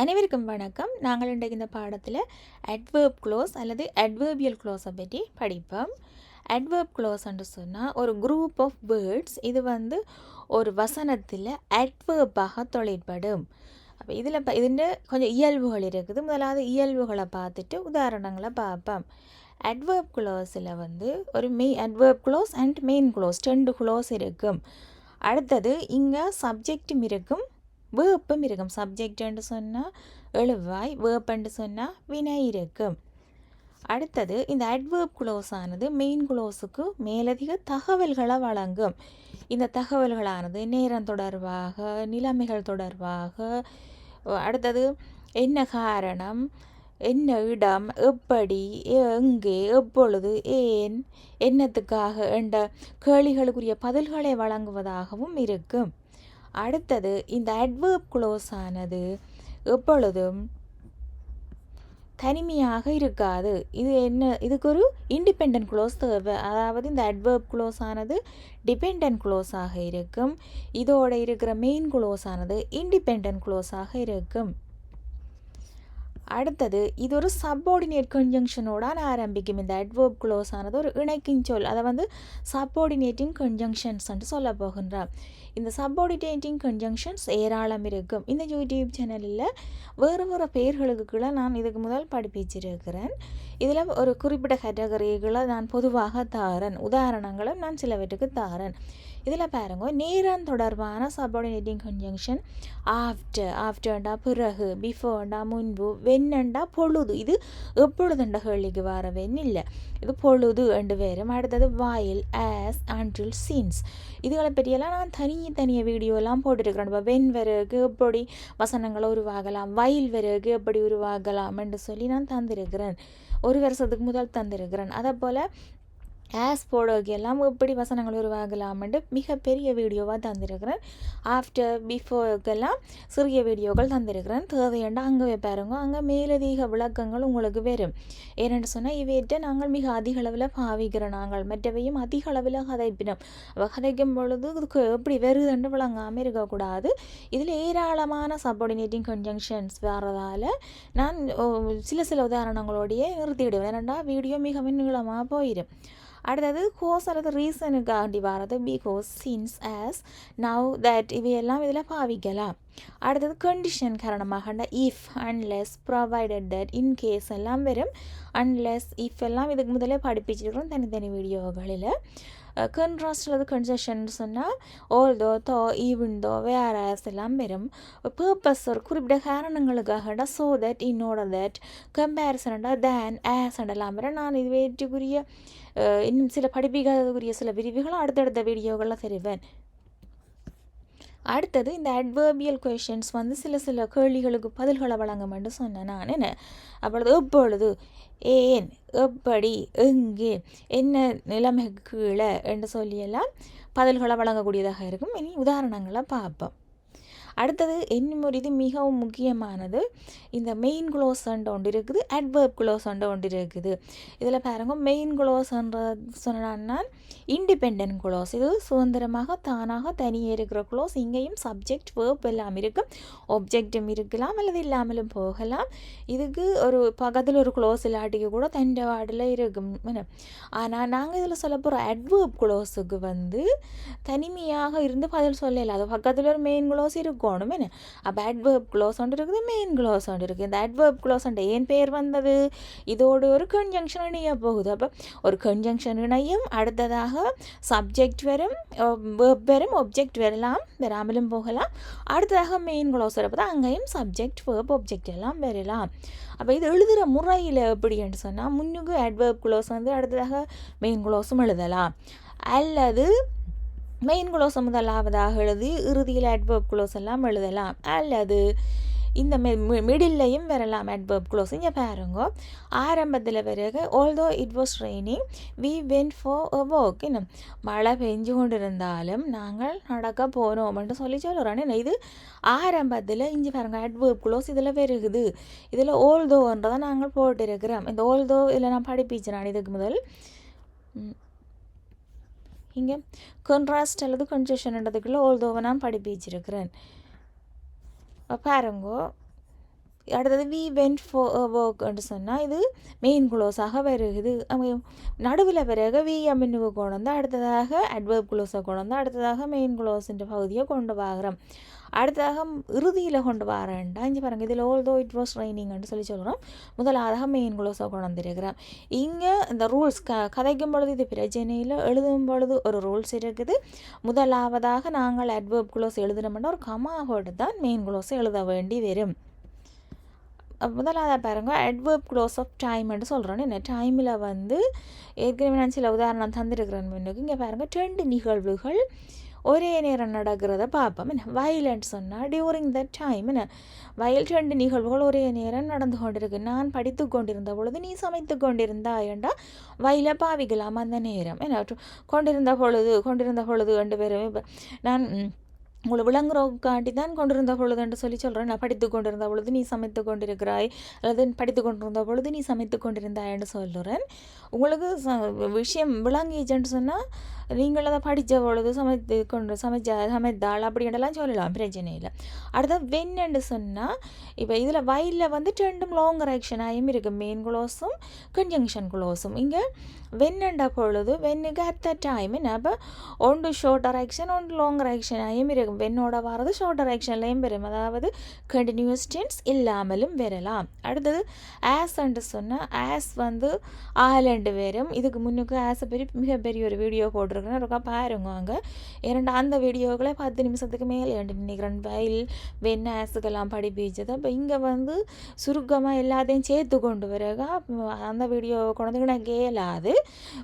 அனைவருக்கும் வணக்கம். நாங்கள் இன்றைக்கு இந்த பாடத்தில் அட்வர்ப் க்ளோஸ் அல்லது அட்வர்பியல் க்ளோஸை பற்றி படிப்போம். அட்வர்ப் க்ளோஸ் என்று சொன்னால் ஒரு குரூப் ஆஃப் வேர்ட்ஸ். இது ஒரு வசனத்தில் அட்வர்பாக தொழிற்படும். அப்போ இதில் கொஞ்சம் இயல்புகள் இருக்குது. முதலாவது இயல்புகளை பார்த்துட்டு உதாரணங்களை பார்ப்போம். அட்வர்ப் க்ளோஸில் ஒரு adverb close and main close 2 close இருக்கும். அடுத்தது இங்கே சப்ஜெக்டும் இருக்கும், வேர்ப்பும் இருக்கும். சப்ஜெக்ட்னு சொன்னால் எழுவாய், வேர்ப்புன்னு சொன்னால் வினை இருக்கும். அடுத்தது இந்த அட்வர்ப் க்ளோஸ் ஆனது மெயின் க்ளோஸுக்கு மேலதிக தகவல்களை வழங்கும். இந்த தகவல்களானது நேரம் தொடர்பாக, நிலைமைகள் தொடர்பாக, அடுத்தது என்ன காரணம், என்ன இடம், எப்படி, எங்கே, எப்பொழுது, ஏன், என்னத்துக்காக என்ற கேள்விகளுக்குரிய பதில்களை வழங்குவதாகவும் இருக்கும். அடுத்தது இந்த அட்வர்ப் க்ளோஸ் ஆனது எப்பொழுதும் தனிமையாக இருக்காது. இதுக்கு ஒரு இண்டிபெண்டன்ட் க்ளோஸ் தேவை. அதாவது இந்த அட்வர்ப் க்ளோஸ் ஆனது டிபெண்டன்ட் க்ளோஸாக இருக்கும். இதோட இருக்கிற மெயின் க்ளோஸ் ஆனது இண்டிபெண்டன்ட் க்ளோஸாக இருக்கும். அடுத்தது இது ஒரு சப்பார்டினேட் கன்ஜங்ஷனோட ஆரம்பிக்கும். இந்த அட்வர்ப் க்ளோஸ் ஆனது ஒரு இணைக்கும் சொல். அதை சப்பார்டினேட்டிங் கன்ஜங்ஷன்ஸ் என்று சொல்ல போகின்றார். இந்த சப்பார்டினேட்டிங் கன்ஜங்ஷன்ஸ் ஏராளம் இருக்கும். இந்த யூடியூப் சேனலில் வேறு வேறு பெயர்களுக்குள்ள நான் இதுக்கு முதல் படிப்பிச்சிருக்கிறேன். இதில் ஒரு குறிப்பிட்ட கேட்டகரிகளை நான் பொதுவாக தாரேன். உதாரணங்களும் நான் சிலவற்றுக்கு தாரேன். இதில் பாருங்க, நேரம் தொடர்பான சப்பார்டினேட்டிங் கன்ஜங்ஷன் ஆஃப்டர்ண்டா பிறகு, பிஃபோர்ண்டா முன்பு, வென்னண்டா பொழுது. இது எப்பொழுதுண்ட கேள்விக்கு வர வென் இல்லை, இது பொழுது என்று வரும். அடுத்தது வாயில், ஆஸ், அன்டில், சின்ஸ். இதுகளை பற்றியெல்லாம் நான் தனிய வீடியோலாம் போட்டிருக்கிறேன். இப்போ வென் வரகு எப்படி வசனங்களை உருவாகலாம், வயல் வரகு எப்படி உருவாகலாம் என்று சொல்லி நான் தந்திருக்கிறேன். ஒரு வருஷத்துக்கு முதல் தந்திருக்கிறேன். அதே போல் ஆஸ் போடோக்கெல்லாம் எப்படி வசனங்கள் உருவாகலாம்னு மிகப்பெரிய வீடியோவாக தந்திருக்கிறேன். ஆஃப்டர், பிஃபோருக்கெல்லாம் சிறிய வீடியோக்கள் தந்திருக்கிறேன். தேவையாண்டா அங்கே பாருங்க, அங்கே மேலதிக விளக்கங்கள் உங்களுக்கு வரும். ஏனென்று சொன்னால் இவையிட்ட நாங்கள் மிக அதிக அளவில் பாவிக்கிறோம். நாங்கள் மற்றவையும் அதிக அளவில் கதைப்பினோம். கதைக்கும் பொழுது இதுக்கு எப்படி வருதுன்னு விளங்காமல் இருக்கக்கூடாது. இதில் ஏராளமான சப்பார்டினேட்டிங் கன்ஜங்ஷன்ஸ் வரதால் நான் சில உதாரணங்களோடையே நிறுத்திவிடுவேன். ஏனெண்டா வீடியோ மிகவும் நீளமாக போயிடும். அடுத்தது கோஸ் அல்லது ரீசனுக்காண்டி வரது because, since, as, now, that இவையெல்லாம் இதில் பாவிக்கலாம். அடுத்தது கண்டிஷன் காரணமாக if, unless, provided that, in case எல்லாம் வரும். அன்லெஸ், இஃப் எல்லாம் இதுக்கு முதலே படிப்பிச்சிருக்கிறோம் தனித்தனி வீடியோகளில். கன்ட்ராஸ்ட் அல்லது கன்ஜெஷன் சொன்னால் ஆல்தோ, தோ, ஈவன் தோ, வேராஸ் எல்லாம் வரும். பர்பஸ் ஒரு குறிப்பிட்ட காரணங்களுக்காக ஸோ தட், இன்னோட தட், கம்பேரிசன்டா தேன், ஆஸ் எல்லாம் வரும். நான் இது வேற்றுக்குரிய இன்னும் சில படிப்பிக்காதக்குரிய சில விரிவுகளும் அடுத்தடுத்த வீடியோகளில் தருவேன். அடுத்தது இந்த அட்வர்பியல் கொஷின்ஸ் சில கேள்விகளுக்கு பதில்களை வழங்கும் என்று சொன்னேன் நான். என்ன அப்பொழுது எப்பொழுது, ஏன், எப்படி, எங்கே, என்ன நிலைமைக்கு கீழே என்று சொல்லியெல்லாம் பதில்களை வழங்கக்கூடியதாக இருக்கும். இனி உதாரணங்களை பார்ப்போம். அடுத்தது இன்னும் ஒரு இது மிகவும் முக்கியமானது, இந்த மெயின் க்ளோஸ்ன்ற ஒன்று இருக்குது, அட்வர்ப் க்ளோஸ்ன்ற ஒன்று இருக்குது. இதில் பாருங்க, மெயின் க்ளோஸ்ன்ற சொன்னா இண்டிபெண்டன்ட் க்ளோஸ். இது சுதந்திரமாக தானாக தனியே இருக்கிற க்ளோஸ். இங்கேயும் சப்ஜெக்ட், வேர்ப் எல்லாம் இருக்கும். ஒப்ஜெக்டும் இருக்கலாம் அல்லது இல்லாமலும் போகலாம். இதுக்கு ஒரு பக்கத்தில் ஒரு க்ளோஸ் இல்லாட்டிக்கு கூட தண்டை வார்டில் இருக்கும். ஆனால் நாங்கள் இதில் சொல்ல போகிற அட்வர்ப் க்ளோஸுக்கு தனிமையாக இருந்து பதில் சொல்லல. அது பக்கத்தில் ஒரு மெயின் க்ளோஸ் இருக்கும். அப்போ அட்வர்ப் க்ளோஸ் ஒன்று இருக்குது, மெயின் க்ளோஸ் ஒன்று இருக்குது. இந்த அட்வர்ப் க்ளோஸ் ஏன் பேர் வந்தது, இதோடு ஒரு கன்ஜங்ஷன் இணைய போகுது. அப்போ ஒரு கன்ஜங்ஷன் இணையும், அடுத்ததாக சப்ஜெக்ட் வரும், வேர்ப் வரும், ஒப்ஜெக்ட் வரலாம், வராமலும் போகலாம். அடுத்ததாக மெயின் க்ளோஸ் வரப்போ அங்கேயும் சப்ஜெக்ட், வேர்ப், ஒப்ஜெக்ட் எல்லாம் வரலாம். அப்போ இது எழுதுகிற முறையில் எப்படின்னு சொன்னால், முன்னுக்கு அட்வர்ப் க்ளோஸ் அடுத்ததாக மெயின் க்ளோஸும் எழுதலாம். அல்லது மெயின் க்ளோஸ் முதலாவதாக எழுதி இறுதியில் அட்வர்ப் க்ளோஸ் எல்லாம் எழுதலாம். அல்லது இந்த மிடில்லையும் வரலாம் அட்வர்ப் க்ளோஸ். இங்கே பாருங்க, ஆரம்பத்தில் பிறகு although it was raining we went for a walk. இன்னும் மழை பெஞ்சு கொண்டு இருந்தாலும் நாங்கள் நடக்க போனோம்னு சொல்லுறோம். இது ஆரம்பத்தில் இங்கே பாருங்க அட்வர்ப் க்ளோஸ் இதில் வருகுது. இதில் ஆல்தோன்றதை நாங்கள் போட்டிருக்கிறோம். இந்த ஆல்தோ இதில் நான் படிப்பிச்சேன் இதுக்கு முதல். இங்கே கன்ட்ராஸ்ட் அல்லது கன்ஜெஷன்ன்றதுக்குள்ளே ஆல்தோவை நான் படிப்பிச்சிருக்கிறேன். பாருங்கோ, அடுத்தது வி வென்ட் ஃபார் ஒர்க்னு சொன்னால் இது மெயின் க்ளோஸாக வருகுது. நடுவில் பிறகு வி அம்மினுக்கு கொண்டு வந்து அடுத்ததாக அட்வர்ப் க்ளோஸை கொண்டு வந்து அடுத்ததாக மெயின் க்ளோஸின்ற பகுதியை கொண்டு வாங்குறோம். அடுத்ததாக இறுதியில் கொண்டு வரேன்டா இங்கே பாருங்கள், இதில் ஆல்தோ இட் வாஸ் ரைனிங்னு சொல்லி சொல்கிறோம். முதலாவதாக மெயின் க்ளோஸை கொண்டு வந்துருக்கிறோம். இங்கே இந்த ரூல்ஸ் கதைக்கும் பொழுது இது பிரச்சனையில், எழுதும் பொழுது ஒரு ரூல்ஸ் இருக்குது. முதலாவதாக நாங்கள் அட்வர்ப் க்ளோஸ் எழுதணும்னா ஒரு கமா போட்டு தான் மெயின் க்ளோஸை எழுத வேண்டி வரும். முதலாவது பாருங்க, அட்வர்ப் க்ளோஸ் ஆஃப் டைம்னு சொல்கிறோன்னு. என்ன டைமில் வந்து ஏற்கனவே நான் சில உதாரணம் தந்துருக்கிறேன் முன்னுக்கு. இங்கே பாருங்கள், 2 நிகழ்வுகள் ஒரே நேரம் நடக்கிறத பார்ப்போம். என்ன வயலண்ட் சொன்னால் டியூரிங் த டைம். என்ன வயல் 2 நிகழ்வுகள் ஒரே நேரம் நடந்து கொண்டிருக்கு. நான் படித்து கொண்டிருந்த பொழுது நீ சமைத்து கொண்டிருந்தாயண்டா வயலை பாவிக்கலாம் அந்த நேரம். என்ன கொண்டிருந்த பொழுது 2 பேரும் இப்போ நான் உங்களை விளங்குறவுக்காண்டி தான் கொண்டிருந்த பொழுது என்று சொல்லி சொல்கிறேன். நான் படித்து கொண்டிருந்த பொழுது நீ சமைத்து கொண்டிருக்கிறாய், அல்லது படித்து கொண்டிருந்த பொழுது நீ சமைத்து கொண்டிருந்தாய் என்று சொல்கிறேன். உங்களுக்கு விஷயம் விளங்கிச்சுன்னு சொன்னால் நீங்கள் அதை படித்த பொழுது சமைத்தாள் அப்படின்றலாம் சொல்லலாம், பிரச்சனை இல்லை. அடுத்த வென்னு சொன்னால் இப்போ இதில் வயலில் வந்து 2 லாங்கர் ஆக்ஷனாயும் இருக்குது, மெயின் க்ளோஸும் கன்ஜங்ஷன் க்ளோஸும். இங்கே வென்னுண்ட பொழுது வென்னுக்கு அட் த டைம் என்ன, அப்போ ஒன்று ஷார்ட்டர் ஆக்ஷன் ஒன்று லாங்கர் ஆக்ஷனாயும் இருக்கும். வென்னோட வரது ஷார்ட்டர் ஆக்ஷன்லையும் வரும், அதாவது கண்டினியூஸ் டென்ஸ் இல்லாமலும் வரலாம். அடுத்தது ஆஸ் என்று சொன்னால் ஆஸ் வந்து ஆலண்டு வரும். இதுக்கு முன்னுக்கு ஆஸை மிகப்பெரிய ஒரு வீடியோ போட்டிருக்கேன், இருக்கா பாருங்க. அங்கே அந்த வீடியோக்களை 10 நிமிஷத்துக்கு மேலே நினைக்கிறேன். வயல் வென் ஆஸுக்கெல்லாம் படிப்பிச்சது. அப்போ இங்கே வந்து சுருக்கமாக எல்லாத்தையும் சேர்த்து கொண்டு வரகா அந்த வீடியோ கொண்டு எனக்கு இயலாது.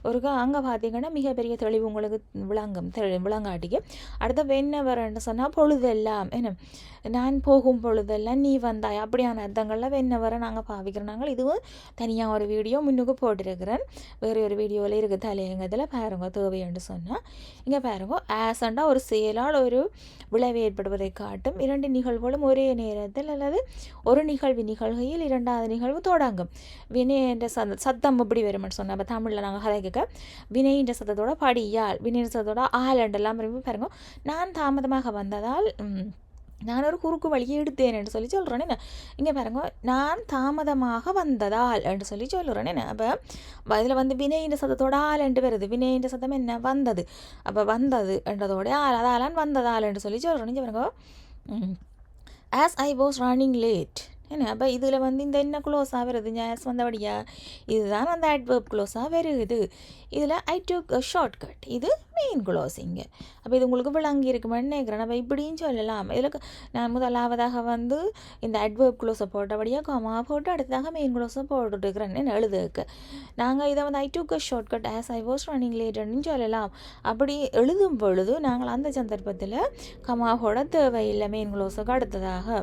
ஒருக்கா அங்கே பார்த்தீங்கன்னா மிகப்பெரிய தெளிவு உங்களுக்கு விளங்காட்டிக்கு. அடுத்த வென்னவர்ன்னு சொன்னால் பொழுதெல்லாம், என்ன நான் போகும் பொழுதெல்லாம் நீ வந்தாய் அப்படியான அர்த்தங்கள்லாம் வென்னவரை நாங்கள் பாவிக்கிறோம். நாங்கள் இதுவும் தனியாக ஒரு வீடியோ முன்னுக்கு போட்டிருக்கிறேன், வேறு ஒரு வீடியோவில் இருக்குது தலையங்கத்தில் பாருங்க தேவைன்னு சொன்னால். இங்கே பாருங்க, ஆசண்டா ஒரு செயலால் ஒரு விளைவு ஏற்படுவதை காட்டும். 2 நிகழ்வுகளும் ஒரே நேரத்தில் அல்லது ஒரு நிகழ்கையில் 2வது நிகழ்வு தொடங்கும். வினை என்ற சத்தம் இப்படி வரும்னு சொன்னால் இப்போ தமிழில் நாங்கள் கதை கேட்க வினை என்ற சத்தத்தோட படியால், வினை என்ற சத்தத்தோட ஆலண்டெல்லாம் பாருங்க. நான் தாமதமாக வந்ததால் நான் ஒரு குறுக்கு வழியை எடுத்தேன் என்று சொல்லி சொல்கிறேன். என்ன இங்கே பாருங்க, நான் தாமதமாக வந்ததால் என்று சொல்லி சொல்லுறேன். என்ன அப்போ இதில் வந்து வினையின் சத்தத்தோட ஆள் என்று வருது. வினையின் சத்தம் என்ன, வந்தது. அப்போ வந்தது என்றதோட அதாலான் வந்ததால் என்று சொல்லி சொல்கிறேன். இங்கே பாருங்க, as I was running late. என்ன அப்போ இதில் வந்து இந்த என்ன க்ளோஸாக வருது, ஆஸ் வந்தபடியா இதுதான் அந்த அட்வர்ப் க்ளோஸாக வருது. இதில் ஐ டுக் அ ஷார்ட் கட், இது மெயின் க்ளோஸிங்க. அப்போ இது உங்களுக்கு விளங்கி இருக்குமான்னு நினைக்கிறேன். நம்ம இப்படின்னு சொல்லலாம். இதில் நான் முதலாவதாக வந்து இந்த அட்வர்ப் க்ளோஸை போட்டபடியாக கமா போட்டு அடுத்ததாக மெயின் க்ளோஸை போட்டுருக்கிறேன் என்ன எழுதுக்கு. நாங்கள் இதை வந்து I took a short cut as I was running லேட்னு சொல்லலாம். அப்படி எழுதும் பொழுது நாங்கள் அந்த சந்தர்ப்பத்தில் கமா போட தேவையில்லை மெயின் க்ளோஸுக்கு அடுத்ததாக.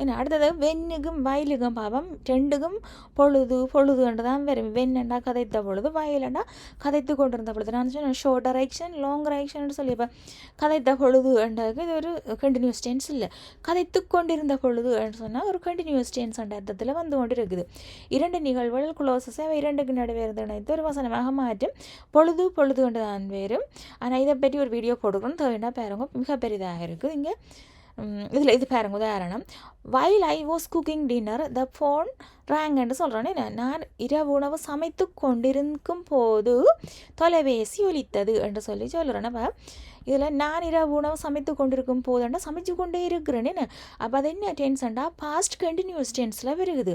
என்ன அடுத்தது வென்னுக்கும் வயலுக்கும் பாவம் 2க்கும் பொழுதுன்ட்டு தான் வரும். வென்னண்டா கதைத்த பொழுது, வயலண்டா கதைத்து கொண்டிருந்த பொழுது. நான் சொன்னேன் ஷார்ட்டர் ஆக்ஷன் லாங்கர் ஆக்ஷன் சொல்லிப்பேன். கதைத்த பொழுதுன்றது இது ஒரு கண்டினியூஸ் டென்ஸ் இல்லை, கதைத்து கொண்டிருந்த பொழுதுன்னு சொன்னால் ஒரு கண்டினியூஸ் டென்ஸ் என்ற அர்த்தத்தில் வந்து கொண்டு இருக்குது. 2 நிகழ்வுகள் க்ளோஸஸை 2க்கு நடுவே இணைத்து ஒரு வசனமாக மாற்றும். பொழுது கொண்டு தான் வேறும். ஆனால் இதை பற்றி ஒரு வீடியோ போட்டுக்கணும், தேவைன்னா பாருங்க, மிக பெரிதாக இருக்குது. இங்கே இதில் இது பாருங்க உதாரணம், while I was cooking dinner the phone ரேங்கன்னு சொல்கிறேன்னு. நான் இரவு உணவு சமைத்து கொண்டிருக்கும் போது தொலைபேசி ஒலித்தது என்று சொல்லி சொல்கிறேன். அப்போ இதில் நான் இரவு உணவு சமைத்து கொண்டிருக்கும் போதுண்டா சமைச்சு கொண்டே இருக்கிறேன்னு. அப்போ அது என்ன டென்ஸ்ண்டா பாஸ்ட் கண்டினியூஸ் டென்ஸில் வருகுது.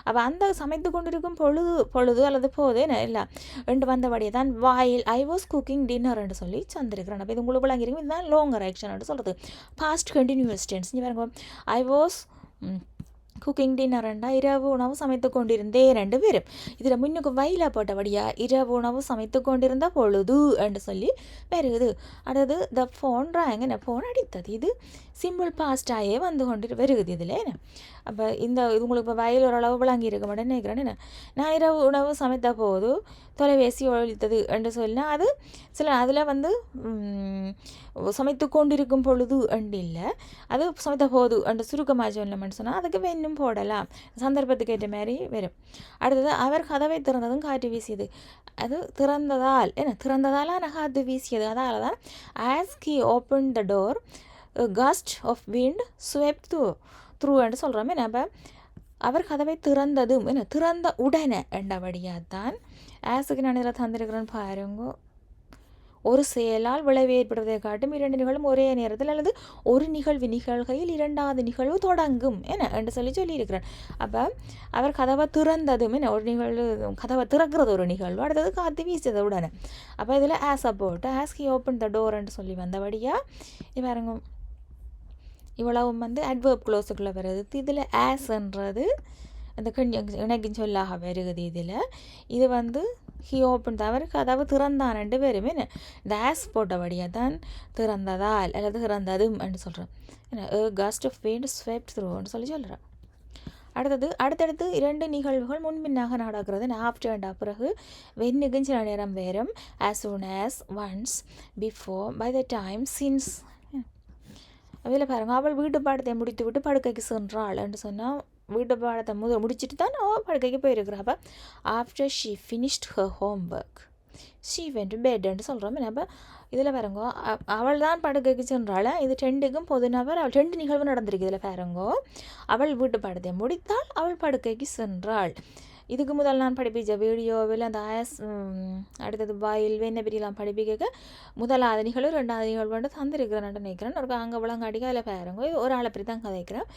அப்போ அந்த சமைத்து கொண்டிருக்கும் பொழுது அல்லது போது என்ன இல்லை ரெண்டு வந்தபடியே தான் வாயில் ஐ வாஸ் குக்கிங் டின்னர்ன்னு சொல்லி தந்திருக்கிறேன். அப்போ இது உங்களுக்கு விளங்கிருக்கும். இதுதான் லாங்கர் ஆக்ஷன் சொல்கிறது, பாஸ்ட் கண்டினியூஸ் டென்ஸ். நீ பாருங்க, ஐ வாஸ் குக்கிங் டின்னர்ண்டா இரவு உணவு சமைத்து கொண்டிருந்தேன் 2 பேரும். இதில் முன்னுக்கு வயல போட்டபடியா இரவு உணவு சமைத்து கொண்டிருந்த பொழுது என்று சொல்லி வருகுது. அடுத்தது த ஃபோன் ராங், என்ன ஃபோன் அடித்தது, இது சிம்பிள் பாஸ்டாயே வந்து கொண்டு வருகுது இதில். என்ன அப்போ இது உங்களுக்கு இப்போ வயல் ஓரளவு விளங்கி இருக்க மாட்டேன்னு நினைக்கிறேன். என்ன நான் இரவு உணவு சமைத்த போது தொலைபேசி ஒழித்தது என்று சொன்னால் அது சில அதில் வந்து சமைத்து கொண்டிருக்கும் பொழுது அண்டு இல்லை, அது சமைத்த போது அண்டு சுருக்கமாக சொல்லணும்னு சொன்னால் அதுக்கு வென்னும் போடலாம், சந்தர்ப்பத்துக்கு ஏற்ற மாதிரி வரும். அடுத்தது அவர் கதவை திறந்ததும் காற்று வீசியது, அது திறந்ததால் காற்று வீசியது. அதால் தான் as he open the door gust of wind swept through என்று சொல்கிறோமே. நம்ம அவர் கதவை திறந்ததும் என்ன திறந்த உடனே என்றபடியாத்தான் ஆஸுக்கு நான் இதில் தந்திருக்கிறேன்னு பாருங்க. ஒரு செயலால் விளைவு ஏற்படுவதை காட்டும் இரண்டு நிகழும் ஒரே நேரத்தில் அல்லது ஒரு நிகழ்வு நிகழ்கையில் இரண்டாவது நிகழ்வு தொடங்கும் என்று சொல்லியிருக்கிறேன். அப்போ அவர் கதவை திறந்ததும் என்ன ஒரு நிகழ்வு கதவை திறக்கிறது ஒரு நிகழ்வு, அடுத்தது காற்று வீசியதை உடனே. அப்போ இதில் ஆஸை போட்டு ஆஸ் ஹி ஓப்பன் த டோர்ன்னு சொல்லி வந்தபடியாக பாருங்க இவ்வளவும் அட்வர்ப் க்ளோஸுக்குள்ளே வருது. இதில் ஆஸ்ன்றது அந்த இணைக்கும் சொல்லாக வருகுது. இதில் இது ஹி ஓப்பன் அவர் கதவு திறந்தான் ரெண்டு பேருமே இந்த ஆஸ் போட்டபடியாக தான் திறந்ததால் அல்லது திறந்ததும் என்று சொல்கிறேன். கஸ்ட் ஆஃப் விண்ட் ஸ்வெப்ட் த்ரூன்னு சொல்கிறேன். அடுத்தடுத்து இரண்டு நிகழ்வுகள் முன்பின்னாக நடக்கிறது. ஆஃப்டர் பிறகு வென்னுக்கும் சில நேரம் வேறும் as soon as once before by the time since. அதில் பாருங்கள் அவள் வீட்டு பாடத்தை முடித்து விட்டு படுக்கைக்கு சென்றாள் என்று சொன்னால் வீட்டு பாடத்தை முடிச்சுட்டு தான் அவள் படுக்கைக்கு போயிருக்கிறா. அப்போ after she finished her homework she went to பெட்ன்னு சொல்கிறோம். அப்போ இதில் பாருங்கோ அவள் தான் படுக்கைக்கு சென்றாள். இது ரெண்டுக்கும் பொதுநபர் அவள் ரெண்டு நிகழ்வு நடந்திருக்கு. இதில் பாருங்கோ அவள் வீட்டு பாடத்தை முடித்தால் அவள் படுக்கைக்கு சென்றாள். இதுக்கு முதல் நான் படிப்பிச்ச வீடியோவில் அந்த அடுத்தது வாயில் வெண்ணை பிரியலாம் படிப்பிக்க முதலாவது நிகழ்வு ரெண்டாவது நிகழ்வு தந்திருக்கிறேன் நினைக்கிறேன். ஒரு அங்கே விளங்காட்டிக்கு அதில் பாருங்க இது ஒரு ஆளை அப்படி தான் கதைக்கிறேன்.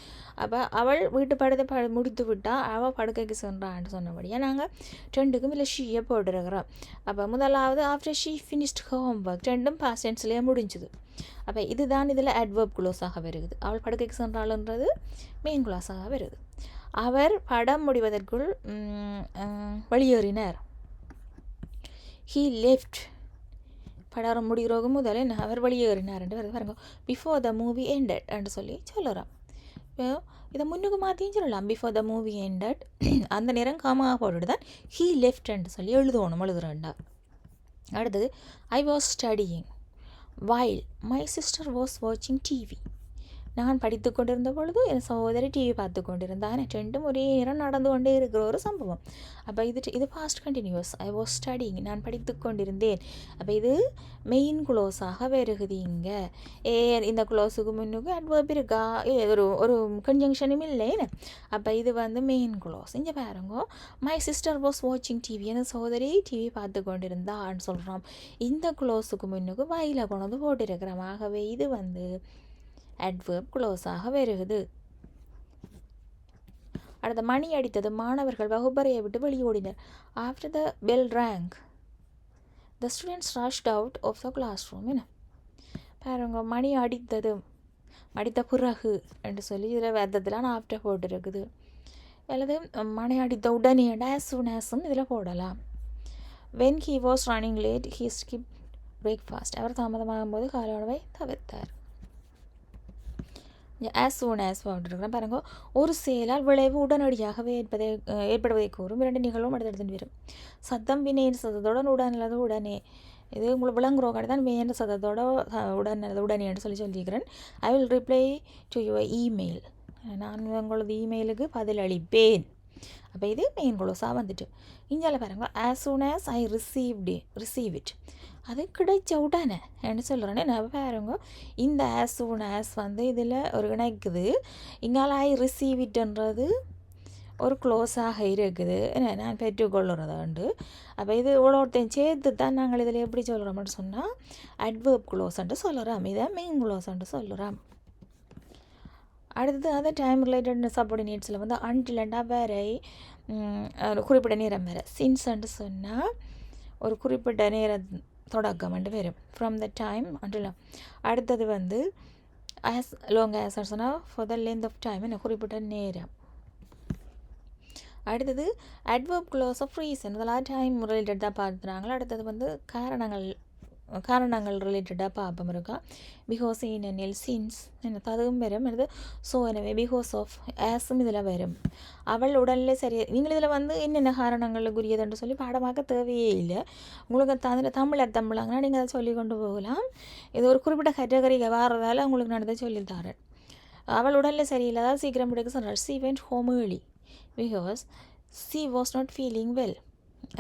அப்போ அவள் வீட்டு படத்தை முடித்து விட்டால் அவள் படுக்கைக்கு சென்றான்னு சொன்னபடியாக நாங்கள் ரெண்டுக்கும் இல்லை ஷீயை போட்டுருக்கிறோம். அப்போ முதலாவது after she finished home work ரெண்டும் பாஸ்ட் டென்ஸ்லேயே முடிஞ்சுது. அப்போ இதுதான் இதில் அட்வர்ப் க்ளோஸாக வருது. அவள் படுக்கைக்கு சென்றாள்ன்றது மெயின் க்ளோஸாக வருது. அவர் படம் முடிவதற்குள் வெளியேறினார். ஹீ லெஃப்ட் படம் முடிகிறோகு முதலே அவர் வெளியேறினார் என்று பாருங்க. பிஃபோர் த மூவி எண்டட் என்று சொல்லி சொல்லுறான். இதை முன்னுக்கு மாற்றியும் சொல்லலாம். பிஃபோர் த மூவி எண்டட் அந்த நேரம் காமாக போட்டுட்டு தான் ஹீ லெஃப்ட் என்று சொல்லி எழுதுறேன்டா. அடுத்தது I was studying while my sister was வாட்சிங் டிவி. நான் படித்து கொண்டிருந்த பொழுது என் சகோதரி டிவி பார்த்து கொண்டிருந்தான். ரெண்டும் ஒரே நேரம் நடந்து கொண்டே இருக்கிற ஒரு சம்பவம். அப்போ இது past continuous. I was studying நான் படித்து கொண்டிருந்தேன். அப்போ இது மெயின் க்ளோஸாக வருகுது. இங்கே இந்த க்ளோஸுக்கு முன்னுக்கு அட்வர்ப் இருக்கா ஒரு கன்ஜங்ஷனும் இல்லைன்னு. அப்போ இது மெயின் க்ளோஸ். இங்கே பாருங்க மை சிஸ்டர் வாஸ் வாட்சிங் டிவி என் சகோதரி டிவி பார்த்து கொண்டிருந்தான்னு சொல்கிறோம். இந்த க்ளோஸுக்கு முன்னுக்கு வாயில கொண்டு போட்டிருக்கிறோம். ஆகவே இது அட்வர்ப் க்ளோஸாக வருகுது. அடுத்த மணி அடித்தது மாணவர்கள் வகுப்பறையை விட்டு வெளியோடினர். After the bell rang the students rushed out of the classroom. என்ன பாருங்க மணி அடித்தது அடித்த பிறகு என்று சொல்லி இதில் வேதத்தில் ஆஃப்டர் போட்டுருக்குது. அல்லது மணி அடித்த உடனே ஆஸ் சூன் ஆஸ்ன்னு இதில் போடலாம். When he was running late he skip breakfast அவர் தாமதமாகும் போது காலை உணவை தவிர்த்தார். as soon as போட்டுருக்கிறேன். பாருங்க ஒரு செயலால் விளைவு உடனடியாகவே ஏற்படுவதை கூறும் இரண்டு நிகழ்வும் அடுத்தடுத்து வரும். சத்தம் வினையின் சத்தத்தோட உடன் அல்லது உடனே இது உங்களுக்கு விளங்குறோக்காடி தான் வேண்ட சத்தத்தோட உடன் அல்லது உடனேன்னு சொல்லியிருக்கிறேன். I will reply to your email நான் உங்களது இமெயிலுக்கு பதில் அளிப்பேன். அப்போ இது மெயின் க்ளோஸாக வந்துட்டு இந்தியாவில் பாருங்க as soon as I receive it அது கிடைச்ச உடனே என்ன சொல்கிறேன்னு நான் பாருங்க இந்த as soon as இதில் ஒரு இணைக்குது. இங்கால ஐ ரிசீவ் இட்ன்றது ஒரு க்ளோஸாக இருக்குது நான் பெற்றுக்கொள்ளுறதாண்டு. அப்போ இது இவ்வளோத்தையும் சேர்த்து தான் நாங்கள் இதில் எப்படி சொல்கிறோம்னு சொன்னால் அட்வர்ப் க்ளோஸ்ன்ட்டு சொல்லுறோம். இதை மெயின் க்ளோஸ்ன்ட்டு சொல்லுறோம். அடுத்தது அந்த டைம் ரிலேட்டட் சப்பார்டினேட்ஸில் அன்டிலண்டா வரை ஒரு குறிப்பிட்ட நேரம் வேறு. சின்ஸ்ன்ட்டு சொன்னால் ஒரு குறிப்பிட்ட நேரம் தொடக்கம் வரும் ஃப்ரம் த டைம் அன்டில். அடுத்தது ஆஸ் லாங் ஆஸ் சொன்னால் for the length of time என்ன குறிப்பிட்ட நேரம். அடுத்தது அட்வர்ப் க்ளோஸ் ஆஃப் ரீசன் அதெல்லாம் டைம் ரிலேட்டடாக பார்த்துறாங்களா. அடுத்தது காரணங்கள் ரிலேட்டடாக பார்ப்போம் இருக்கா. பிகாஸ் ஏனெனில் சின்ஸ் என்ன அதுவும் வரும். அடுத்து ஸோ எனவே பிகாஸ் ஆஃப் ஆஸும் இதில் வரும். அவள் உடல்ல சரி நீங்கள் இதில் என்னென்ன காரணங்களுக்குரியதுன்னு சொல்லி பாடமாக்க தேவையே இல்லை. உங்களுக்கு அதில் தமிழாங்கன்னா நீங்கள் அதை சொல்லி கொண்டு போகலாம். இது ஒரு குறிப்பிட்ட கேட்டகரிக்கு வாரதால் உங்களுக்கு நான் இதை சொல்லித்தரேன். அவள் உடலில் சரியில்லாத சீக்கிரம் பிடிக்க சொன்னாள். C vent home early because see was not feeling well.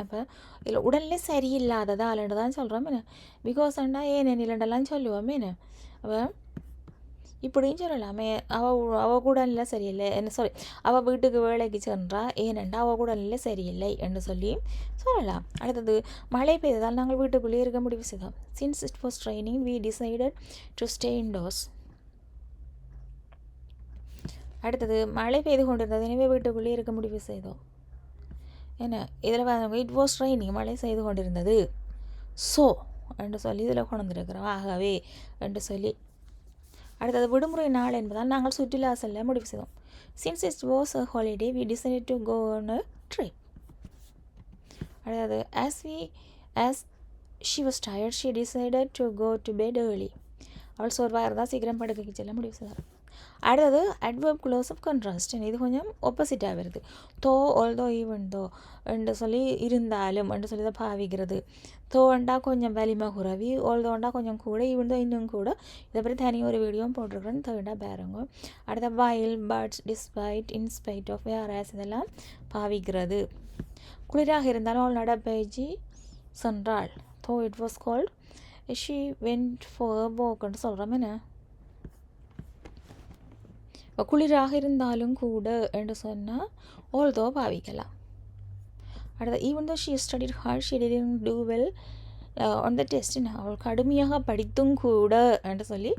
அப்போ இதில் உடல்ல சரியில்லாததாலன்னு தான் சொல்கிறோம். என்ன பிகாஸ்ண்டா ஏன் நிலண்டெல்லாம் சொல்லுவோம். என்ன அப்போ இப்படின்னு சொல்லலாமே. அவ உடல்நிலை சரியில்லை என்ன சாரி, அவள் வீட்டுக்கு வேலைக்கு சென்றா ஏனென்றா அவள் உடல்நிலை சரியில்லை என்று சொல்லி சொல்லலாம். அடுத்தது மழை பெய்ததால் நாங்கள் வீட்டுக்குள்ளே இருக்க முடிவு செய்தோம். சின்ஸ் இட் வாஸ் ட்ரைனிங் we decided to stay indoors. அடுத்தது மழை பெய்து கொண்டிருந்தது, எனவே வீட்டுக்குள்ளே இருக்க முடிவு செய்தோம். என்ன இதில் இட் வாஸ் ட்ரைனிங் மழை செய்து கொண்டிருந்தது, ஸோ என்று சொல்லி இதில் கொண்டு வந்துருக்கிறோம், ஆகவே என்று சொல்லி. அடுத்தது விடுமுறை நாள் என்பதால் நாங்கள் சுற்றுலா செல்ல முடிவு செய்தோம். Since it was a holiday we decided to go on a trip. அடுத்தது as she was tired she decided to go to bed early. அவள் சோர்வாக இருந்தால் சீக்கிரம் படுக்கைக்கு செல்ல முடிவு செய்தார். அடுத்தது adverb clause of contrast. இது கொஞ்சம் ஒப்போசிட்டாக வருது. தோ ஆல்தோ ஈவன் தோ என்று சொல்லி இருந்தாலும் என்று சொல்லி தான் பாவிக்கிறது. தோண்டா கொஞ்சம் வலிமை குறவி, ஆல்தோண்டா கொஞ்சம் கூட, ஈவன் தோ இன்னும் கூட. இதை பற்றி தனியாக ஒரு வீடியோவும் போட்டிருக்கிறேன், தேண்டா பாருங்க. அடுத்த while, but, despite, in spite of, whereas இதெல்லாம் பாவிக்கிறது. குளிராக இருந்தாலும் அவள் நடைப்பயிற்சி சென்றாள். Though it was called she went for a walk என்று சொல்கிறோம். என்ன குளிராக இருந்தாலும் கூட என்று சொன்னால் ஆல்தோ பாவிக்கலாம். அடுத்த even though she studied heart she didn't two well on the test. அவள் கடுமையாக படித்தும் கூட என்று சொல்லி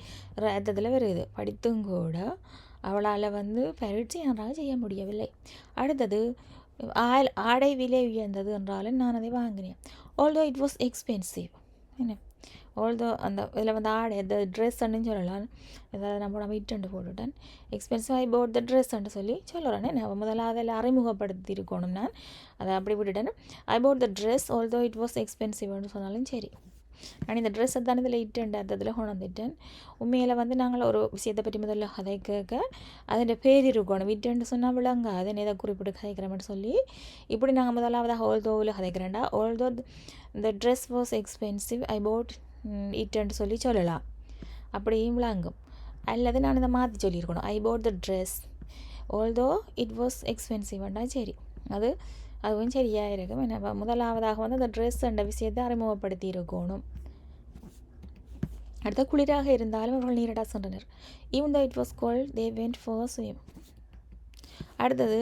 ரத்தத்தில் வருது. படித்தும் கூட அவளால் பரீட்சை நன்றாக செய்ய முடியவில்லை. அடுத்தது ஆடை விலை உயர்ந்தது என்றாலும் நான் அதை வாங்கினேன். Although it was expensive. என்ன ஆல்தோ அந்த இதில் ஆடை இந்த ட்ரெஸ்ன்னு சொல்லலாம். ஏதாவது நம்ம இட்டு போட்டுவிட்டேன். எக்ஸ்பென்சிவ் ஐ போட் த ட்ரெஸ்ன்னு சொல்லி சொல்லுறேன். நான் முதல்ல அதில் அறிமுகப்படுத்தி இருக்கணும். நான் அதை அப்படி விட்டுட்டேன். I bought the dress although it was எக்ஸ்பென்சிவ்னு சொன்னாலும் சரி. நான் இந்த ட்ரெஸ்ஸை தான் இதில் இட்டுண்டு அர்த்தத்தில் கொண்டு வந்துட்டேன். உண்மையில் நாங்கள் ஒரு விஷயத்தை பற்றி முதல்ல கதை கேட்க அதோட பேர் இருக்கணும். விட்டுன்னு சொன்னால் விளங்க அதனை எதை குறிப்பிட்டு கதைக்கிறோம்னு சொல்லி இப்படி நாங்கள் முதலாவதாக ஆல்தோவில் கதைக்கிறேன்டா. Although the dress was expensive I bought it சொல்லி சொல்லலாம். அப்படியும் விளங்கும். அல்லது நான் இதை மாற்றி சொல்லியிருக்கணும். I bought the dress although it was expensive ண்டா சரி, அதுவும் சரியாக இருக்கும். என்ன முதலாவதாக அந்த ட்ரெஸ் என்ற விஷயத்தை அறிமுகப்படுத்தி இருக்கணும். அடுத்த குளிராக இருந்தாலும் அவர்கள் நீரடா சென்றனர். even though it was cold they went for a swim. அடுத்தது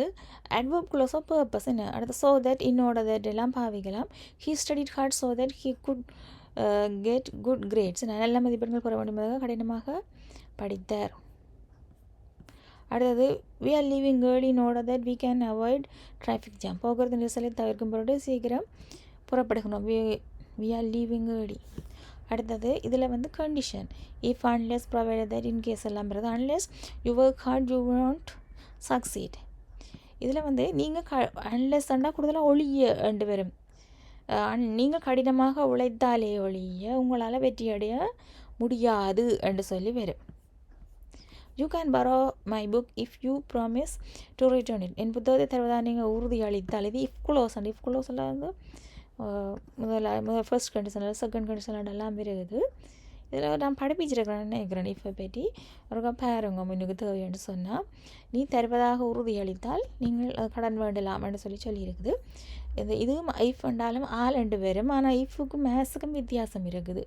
adverb clause of purpose. என்ன அடுத்து so that, in order that எல்லாம் பாவிக்கலாம். he studied hard so that he could get good grades. நல்ல மதிப்பெண்கள் பெற வேண்டுமென்றதாக கடினமாக படித்தார். அடுத்தது we are leaving early in order that we can avoid traffic jam. போக்குவரத்து நெரிசலை தவிர்க்கும் பொருட்டு சீக்கிரம் புறப்படுகிறோம். we are leaving early. அடுத்தது இதில் condition if unless provided that in case எல்லாம் வருது. unless you work hard you won't succeed. இதில் நீங்கள் unless அண்டா கூடுதலாக ஒழிய என்று வரும். நீங்கள் கடினமாக உழைத்தாலே ஒழிய உங்களால் வெற்றியடைய முடியாது என்று சொல்லி வரும். you can borrow my book if you promise to return it. என் புத்தகத்தை தருவதாக நீங்கள் உறுதி அளித்தால். இது if close and if closeல முதல்ல ஃபர்ஸ்ட் கண்டிஷனில் செகண்ட் கண்டிஷனில் எல்லாம் இருக்குது. இதில் நான் படிப்பிச்சிருக்கிறேன்னு நினைக்கிறேன். இப்போ பற்றி ஒரு பாருங்க முன்னுக்கு தேவைன்னு சொன்னால் நீ தருவதாக உறுதியளித்தால் நீங்கள் கடன் வேண்டலாம் என்று சொல்லியிருக்குது. இதுவும் ஐஃப் என்றாலும் ஆல் என்று வரும். ஆனால் ஐஃபுக்கும் மேஸுக்கும் வித்தியாசம் இருக்குது.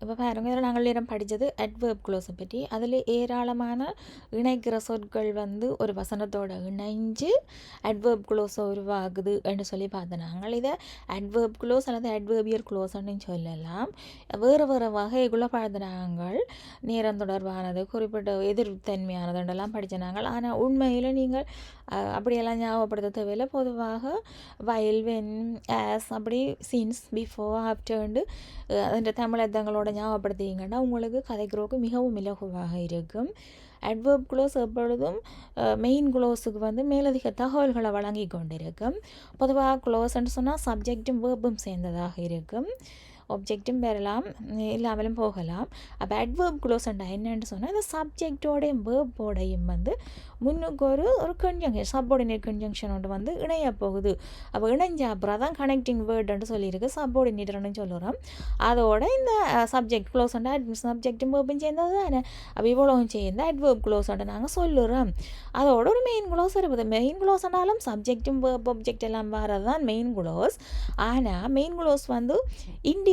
இப்போ பாருங்க, இதில் நாங்கள் நேரம் படித்தது adverb clause பற்றி. அதில் ஏராளமான இணைக்கிற சொற்கள் ஒரு வசனத்தோடு இணைஞ்சு adverb clause உருவாகுது என்று சொல்லி பார்த்தோம். நாங்கள் இதை adverb clause அல்லது adverbial clauseன்னு சொல்லலாம். வேறு வேறு வகைக்குள்ளே பார்த்த நாங்கள் நேரம் தொடர்பானது, குறிப்பிட்ட எதிர்த்தன்மையானதுன்றெல்லாம் படித்த நாங்கள். ஆனால் உண்மையில் நீங்கள் அப்படியெல்லாம் ஞாபகப்படுத்த தேவையில்லை. பொதுவாக while, when, as, அப்படி since, before, afterண்டு அந்த தமிழர்த்தங்களோட ஞாபகப்படுத்திங்கன்னா உங்களுக்கு கதைக்கிறோக்கு மிகவும் இலகுவாக இருக்கும். adverb clause எப்பொழுதும் மெயின் க்ளோஸுக்கு மேலதிக தகவல்களை வழங்கி கொண்டிருக்கும். பொதுவாக க்ளோஸ்ன்னு சொன்னால் சப்ஜெக்டும் வேர்பும் சேர்ந்ததாக இருக்கும். ஒப்ஜெக்டும் பெறலாம், இல்லாமலும் போகலாம். அப்போ adverb clause என்னன்னு சொன்னால் இந்த சப்ஜெக்டோடையும் வேர்போடையும் முன்னுக்கு ஒரு கன்ஜங்ஷன், சப்பார்டினேட் கன்ஜங்ஷன் ஒன்று இணைய போகுது. அப்போ இணைஞ்ச அப்புறம் தான் கனெக்டிங் வேர்டுன்னு சொல்லியிருக்கு, சப்பார்டினேட்டர்னு சொல்லுறோம். அதோட இந்த சப்ஜெக்ட் க்ளோஸ் சப்ஜெக்டும் வேர்பும் சேர்ந்தது தானே. அப்போ இவ்வளவும் சேர்ந்து adverb clause நாங்கள் சொல்லுறோம். அதோட ஒரு மெயின் க்ளோஸ் இருக்குது. மெயின் க்ளோஸ்னாலும் சப்ஜெக்டும் வேர்ப், ஒப்ஜெக்ட் எல்லாம் வரது தான் மெயின் க்ளோஸ். ஆனால் மெயின் க்ளோஸ்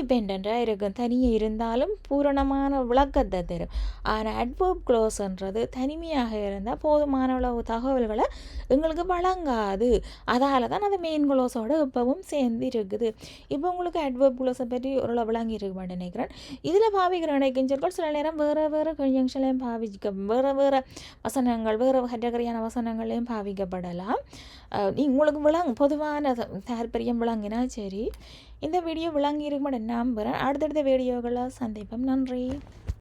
இண்டிபெண்ட்டாக இருக்கும். தனியே இருந்தாலும் பூரணமான விளக்கத்தை தரும். ஆனால் அட்வர்ப் க்ளோஸ்ன்றது தனிமையாக இருந்தால் போதுமான அளவு தகவல்களை எங்களுக்கு வழங்காது. அதால தான் அது மெயின் க்ளோஸோடு எப்பவும் சேர்ந்து இருக்குது. இப்போ உங்களுக்கு அட்வர்ப் க்ளோஸை பற்றி ஓரளவு விளங்கி இருக்க மாட்டேன் நினைக்கிறேன். இதில் பாவிக்கிற இணைக்கும் சொற்கள் சில நேரம் வேறு வேறு கன்ஜங்ஷன்லையும் வேறு வேறு வசனங்கள் வேறு கேட்டகரியான வசனங்களையும் பாவிக்கப்படலாம். உங்களுக்கு பொதுவான தாற்பயம் விளங்கினா சரி. இந்த வீடியோ விளங்கி இருக்க மாட்டேன் நம்புகிறேன். அடுத்தடுத்த வீடியோக்களை சந்திப்போம். நன்றி.